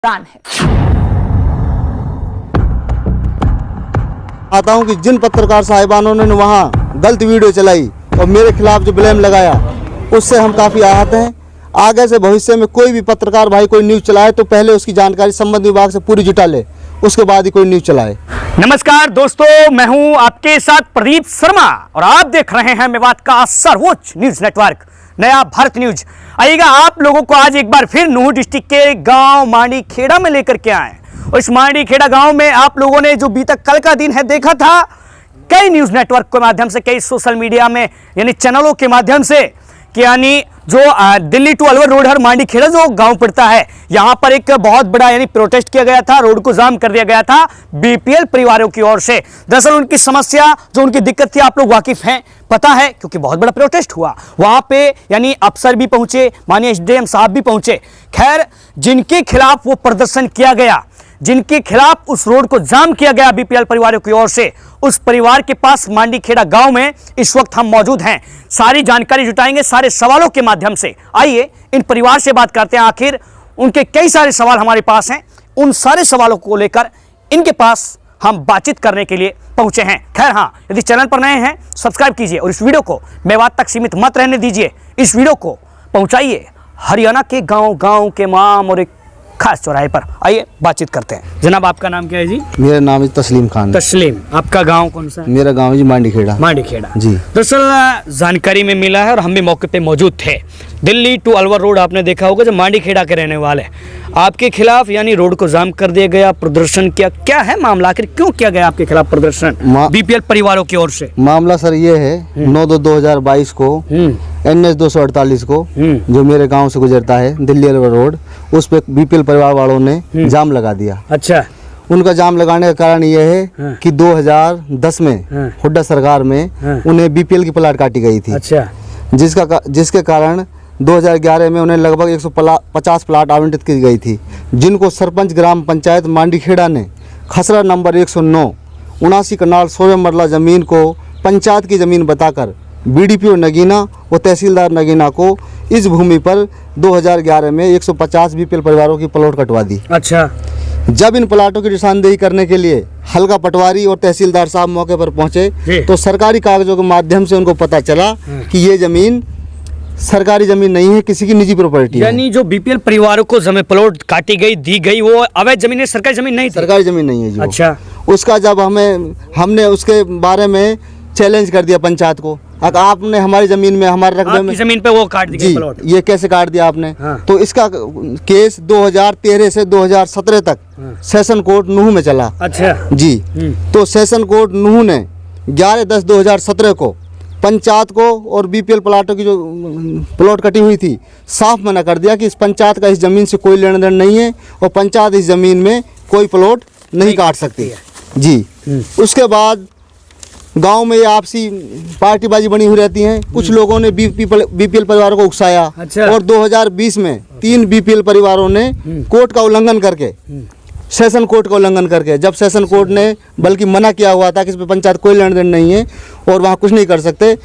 है। आता हूं कि जिन पत्रकार साहिबानों ने वहां गलत वीडियो चलाई और मेरे खिलाफ जो ब्लेम लगाया उससे हम काफ़ी आहत हैं। आगे से भविष्य में कोई भी पत्रकार भाई कोई न्यूज़ चलाए तो पहले उसकी जानकारी संबंधित विभाग से पूरी जुटा ले, उसके बाद ही कोई न्यूज़ चलाए। नमस्कार दोस्तों, मैं हूं आपके साथ प्रदीप शर्मा और आप देख रहे हैं मेवात का सर्वोच्च न्यूज नेटवर्क नया भारत न्यूज। आइएगा आप लोगों को आज एक बार फिर नूह डिस्ट्रिक्ट के गांव मांडी खेड़ा में लेकर के आए। उस मांडी खेड़ा गांव में आप लोगों ने जो बीता कल का दिन है देखा था, कई न्यूज नेटवर्क के माध्यम से, कई सोशल मीडिया में यानी चैनलों के माध्यम से कि यानी जो दिल्ली टू अलवर रोड हर मांडी खेड़ा जो गांव पड़ता है, यहां पर एक बहुत बड़ा यानी प्रोटेस्ट किया गया था, रोड को जाम कर दिया गया था बीपीएल परिवारों की ओर से। दरअसल उनकी समस्या जो उनकी दिक्कत थी आप लोग वाकिफ हैं, पता है, क्योंकि बहुत बड़ा प्रोटेस्ट हुआ वहां पे, यानी अफसर भी पहुंचे, माननीय एसडीएम साहब भी पहुंचे। खैर, जिनके खिलाफ वो प्रदर्शन किया गया, जिनके खिलाफ उस रोड को जाम किया गया बीपीएल परिवारों की ओर से, उस परिवार के पास मांडी खेड़ा गांव में इस वक्त हम मौजूद हैं। सारी जानकारी जुटाएंगे सारे सवालों के माध्यम से। आइए इन परिवार से बात करते हैं, आखिर उनके कई सारे सवाल हमारे पास हैं, उन सारे सवालों को लेकर इनके पास हम बातचीत करने के लिए पहुंचे हैं। खैर हाँ, यदि चैनल पर नए हैं सब्सक्राइब कीजिए और इस वीडियो को मेवात तक सीमित मत रहने दीजिए। इस वीडियो को पहुंचाइए हरियाणा के गांव के माम और एक खास चौराहे पर। आइए बातचीत करते हैं। जनाब, आपका नाम क्या है जी? मेरा नाम है तस्लीम खान। तस्लीम, आपका गांव कौन सा है? मेरा गांव जी मांडी खेड़ा। मांडी खेड़ा जी। दरअसल जानकारी में मिला है और हम भी मौके पे मौजूद थे। दिल्ली टू अलवर रोड आपने देखा होगा, जो मांडी खेड़ा के रहने वाले आपके खिलाफ यानी रोड को जाम कर दिया गया, प्रदर्शन किया। क्या है मामला, आखिर क्यों किया गया आपके खिलाफ प्रदर्शन बीपीएल परिवारों की ओर से? मामला सर ये है, 9/2/2022 को NH 248 को जो मेरे गांव से गुजरता है दिल्ली अलवर रोड, उस पे बीपीएल परिवार वालों ने जाम लगा दिया। अच्छा। उनका जाम लगाने का कारण ये है कि 2010 में हुड्डा सरकार में उन्हें बीपीएल की प्लाट काटी गई थी। अच्छा। जिसके कारण 2011 में उन्हें लगभग 150 प्लाट आवंटित की गई थी, जिनको सरपंच ग्राम पंचायत मांडी खेड़ा ने खसरा नंबर 109 79 कनाल 16 मरला ज़मीन को पंचायत की ज़मीन बताकर बीडीपीओ नगीना व तहसीलदार नगीना को इस भूमि पर 2011 में 150 बीपीएल परिवारों की प्लॉट कटवा दी। अच्छा। जब इन प्लाटों की निशानदेही करने के लिए हल्का पटवारी और तहसीलदार साहब मौके पर पहुंचे तो सरकारी कागजों के माध्यम से उनको पता चला कि ये जमीन सरकारी जमीन नहीं है, किसी की निजी प्रॉपर्टी है। यानी जो बीपीएल परिवारों को जमीन प्लॉट काटी गई, दी गई, वो अवैध जमीन है, सरकारी जमीन नहीं थी? सरकारी जमीन नहीं है जी। अच्छा। उसका जब हमने उसके बारे में चैलेंज कर दिया पंचायत को, आपने हमारी जमीन में, हमारे रकबे में जमीन पे वो काट दी प्लॉट, ये कैसे काट दिया आपने? हाँ। तो इसका केस 2013 से 2017 तक सेशन कोर्ट नूह में चला। अच्छा जी। तो सेशन कोर्ट नूह ने 11/10/2017 को पंचायत को और बीपीएल प्लाटों की जो प्लॉट कटी हुई थी साफ मना कर दिया कि इस पंचायत का इस जमीन से कोई लेना देना नहीं है और पंचायत इस जमीन में कोई प्लॉट नहीं काट सकती जी। उसके बाद गांव में ये आपसी पार्टीबाजी बनी हुई रहती है। कुछ लोगों ने बीपीएल परिवारों को उकसाया। अच्छा। और 2020 में 3 बीपीएल परिवारों ने कोर्ट का उल्लंघन करके, सेशन कोर्ट का उल्लंघन करके, जब सेशन कोर्ट ने बल्कि मना किया हुआ था कि इस पर पंचायत कोई लेन देन नहीं है और वहाँ कुछ नहीं कर सकते,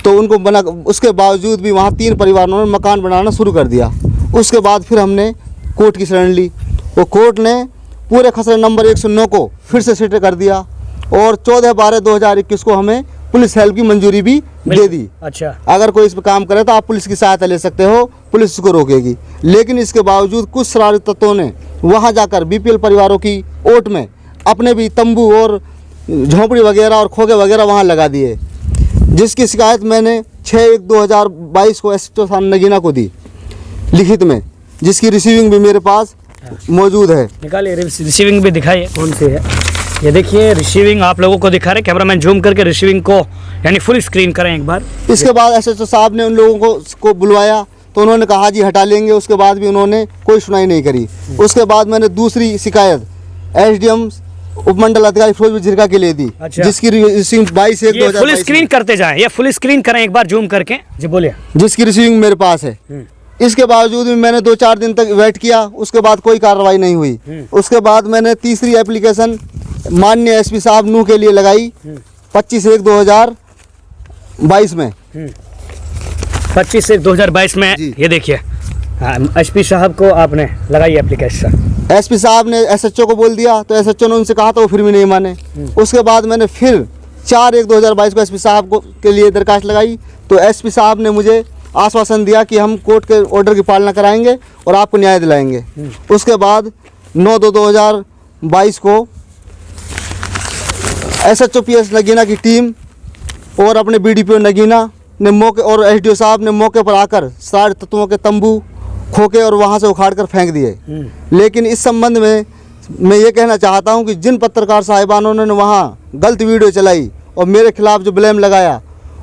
तो उनको मना, उसके बावजूद भी वहाँ 3 परिवारों ने मकान बनाना शुरू कर दिया। उसके बाद फिर हमने कोर्ट की शरण ली, वो कोर्ट ने पूरे खसरे नंबर 109 को फिर से सिटे कर दिया और 14/12/2021 को हमें पुलिस हेल्प की मंजूरी भी दे दी। अच्छा। अगर कोई इस पर काम करे तो आप पुलिस की सहायता ले सकते हो, पुलिस इसको रोकेगी। लेकिन इसके बावजूद कुछ शरारती तत्वों ने वहां जाकर बीपीएल परिवारों की ओट में अपने भी तंबू और झोंपड़ी वगैरह और खोखे वगैरह वहां लगा दिए, जिसकी शिकायत मैंने 6/1/2022 को एसपी नगीना को दी लिखित में, जिसकी रिसीविंग भी मेरे पास मौजूद है। निकालिए, रिसीविंग भी दिखाइए कौन सी है। ये देखिए रिसीविंग आप लोगों को दिखा रहे, कैमरामैन जूम करके रिसीविंग को यानी फुल स्क्रीन करें एक बार। इसके बाद एसएचओ साहब ने उन लोगों को बुलवाया तो उन्होंने कहा जी हटा लेंगे, उसके बाद भी उन्होंने कोई सुनाई नहीं करी। उसके बाद मैंने दूसरी शिकायत एसडीएम उपमंडल अधिकारी फिरोजपुर झिरका के लिए दी। अच्छा। जिसकी रिसीविंग 22/1/2022 फुल स्क्रीन करते जाएं, ये फुल स्क्रीन करें एक बार जूम करके जी, बोलिए। जिसकी रिसीविंग मेरे पास है। इसके बावजूद भी मैंने 2-4 दिन तक वेट किया, उसके बाद कोई कार्रवाई नहीं हुई। उसके बाद मैंने तीसरी एप्लीकेशन माननीय एसपी साहब नूह के लिए लगाई 25/1/2022 में। 25/1/2022 में ये देखिए एसपी साहब को आपने लगाई एप्लीकेशन। एसपी साहब ने एसएचओ को बोल दिया, तो एसएचओ ने उनसे कहा तो वो फिर भी नहीं माने। उसके बाद मैंने फिर 4/1/2022 को एसपी साहब को के लिए दरखास्त लगाई, तो एसपी साहब ने मुझे आश्वासन दिया कि हम कोर्ट के ऑर्डर की पालना कराएंगे और आपको न्याय दिलाएंगे। उसके बाद 9/2/2022 को एसएचओ पीएस नगीना की टीम और अपने बीडीपीओ नगीना ने मौके और एसडीओ साहब ने मौके पर आकर सारे तत्वों के तंबू खोके और वहाँ से उखाड़ कर फेंक दिए। लेकिन इस संबंध में मैं ये कहना चाहता हूँ कि जिन पत्रकार साहिबानों ने वहाँ गलत वीडियो चलाई और मेरे खिलाफ जो ब्लेम लगाया,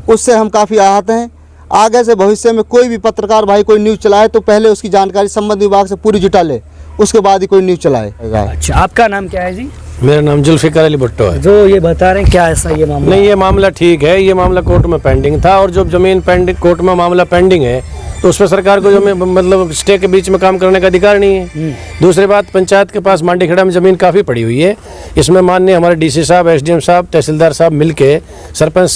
उससे हम काफ़ी आहत हैं। आगे से भविष्य में कोई भी पत्रकार भाई कोई न्यूज़ चलाए तो पहले उसकी जानकारी संबंधित विभाग से पूरी जुटा ले, उसके बाद ही कोई न्यूज़ चलाए। अच्छा, आपका नाम क्या है जी? मेरा नाम जुल्फिकार अली भुट्टो है। जो ये बता रहे हैं क्या ऐसा ये मामला? नहीं, ये मामला ठीक है, ये मामला कोर्ट में पेंडिंग था, और जो जमीन पेंडिंग कोर्ट में मामला पेंडिंग है तो उस पर सरकार को जो मतलब स्टे के बीच में काम करने का अधिकार नहीं है। दूसरी बात, पंचायत के पास मांडीखेड़ा में ज़मीन काफ़ी पड़ी हुई है। इसमें माननीय हमारे डीसी साहब, एसडीएम साहब, तहसीलदार साहब मिलके, सरपंच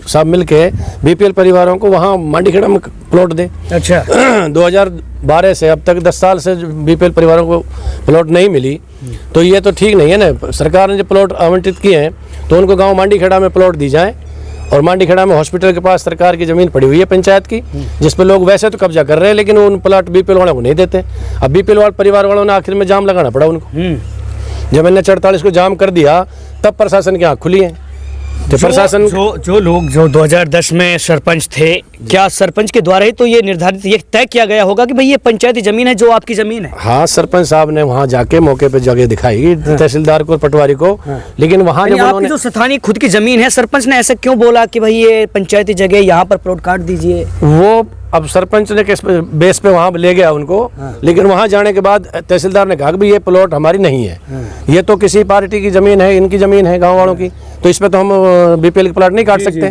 साहब मिलके बीपीएल परिवारों को वहाँ मांडीखेड़ा में प्लॉट दें। अच्छा 2012 से अब तक 10 साल से बीपीएल परिवारों को प्लॉट नहीं मिली, तो ये तो ठीक नहीं है ना। सरकार ने जो प्लॉट आवंटित किए हैं तो उनको गाँव मांडीखेड़ा में प्लॉट दी जाए। और मांडीखेड़ा में हॉस्पिटल के पास सरकार की ज़मीन पड़ी हुई है पंचायत की, जिस पर लोग वैसे तो कब्जा कर रहे हैं, लेकिन उन प्लाट बीपीएल वालों को नहीं देते। अब बीपीएल वाले परिवार वालों ने आखिर में जाम लगाना पड़ा उनको। जब मैंने 48 को जाम कर दिया तब प्रशासन की आँख खुली है। तो प्रशासन जो लोग जो 2010 में सरपंच थे, क्या सरपंच के द्वारा ही तो ये निर्धारित ये तय किया गया होगा कि भाई ये पंचायती जमीन है जो आपकी जमीन है? हाँ, सरपंच साहब ने वहाँ जाके मौके पे जगह दिखाई तहसीलदार को, पटवारी को। लेकिन वहाँ जब आपकी जो स्थानीय खुद की जमीन है, सरपंच ने ऐसा क्यों बोला कि भाई ये पंचायती जगह यहाँ पर प्लॉट काट दीजिए? वो अब सरपंच ने किस बेस पे वहाँ ले गया उनको। लेकिन वहाँ जाने के बाद तहसीलदार ने कहा कि भाई ये प्लॉट हमारी नहीं है, ये तो किसी पार्टी की ज़मीन है, इनकी ज़मीन है गांव वालों की, तो इस पे तो हम बीपीएल के प्लॉट नहीं काट सकते।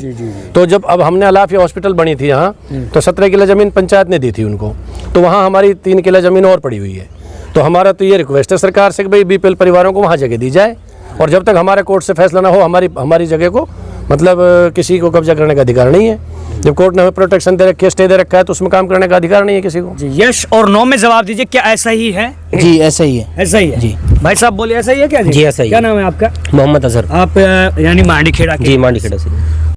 तो जब अब हमने अलाफिया हॉस्पिटल बनी थी यहाँ, तो 17 किला ज़मीन पंचायत ने दी थी उनको, तो वहाँ हमारी 3 किला ज़मीन और पड़ी हुई है। तो हमारा तो ये रिक्वेस्ट है सरकार से कि भाई बीपीएल परिवारों को वहाँ जगह दी जाए, और जब तक हमारे कोर्ट से फैसला ना हो हमारी जगह को मतलब किसी को कब्जा करने का अधिकार नहीं है। जब कोर्ट ने हमें प्रोटेक्शन दे रखी है, स्टे दे रखा है, तो उसमें काम करने का अधिकार नहीं है किसी को। जी, यस और नो में जवाब दीजिए, क्या ऐसा ही है? जी ऐसा ही है। ऐसा ही है जी। भाई साहब बोलिए, ऐसा ही है क्या? जी ऐसा ही क्या है। नाम है आपका? मोहम्मद अजहर। आप यानी मांडीखेड़ा के? जी मांडीखेड़ा से।